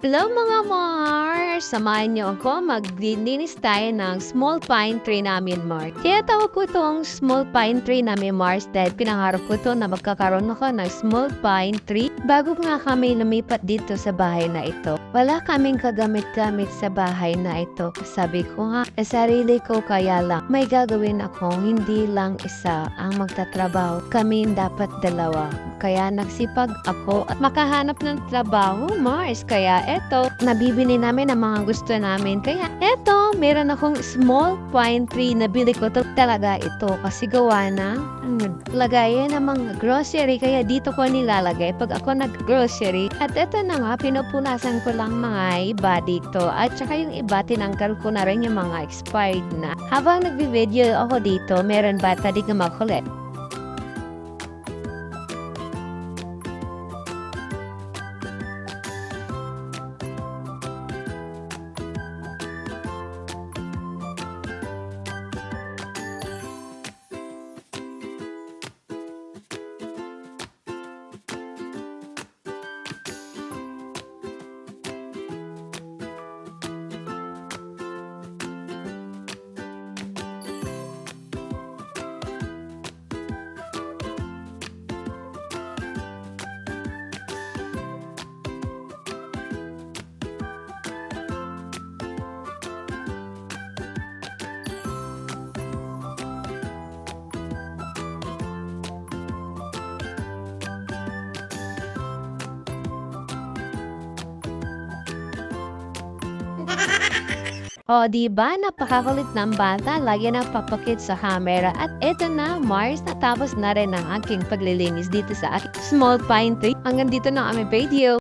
Hello mga Mars! Samahan niyo ako maglilinis tayo ng small pine tree namin, Mars. Kaya tawag ko itong small pine tree namin, Mars, dahil pinangarap ko ito na magkakaroon ako ng small pine tree bago nga kami lumipat dito sa bahay na ito. Wala kaming kagamit-gamit sa bahay na ito. Sabi ko nga, sa sarili ko kaya lang, may gagawin akong hindi lang isa ang magtatrabaho. Kami dapat dalawa. Kaya nagsipag ako at makahanap ng trabaho, Mars. Kaya eto, nabibili namin ang mga gusto namin. Kaya eto, meron akong small pine tree. Nabili ko talaga ito kasi gawa na lagayan ng mga grocery. Kaya dito ko nilalagay pag ako nag-grocery. At eto na nga, pinupunasan ko lang mga iba dito. At saka yung iba, tinanggal ko na rin yung mga expired na. Habang nagbi-video ako dito, meron bata di ka makulit. O, diba? Napakakulit ng bata. Lagi na papakit sa camera. At eto na, Mars, natapos na rin ang aking paglilinis dito sa aking small pine tree. Hanggang dito na ang aming video.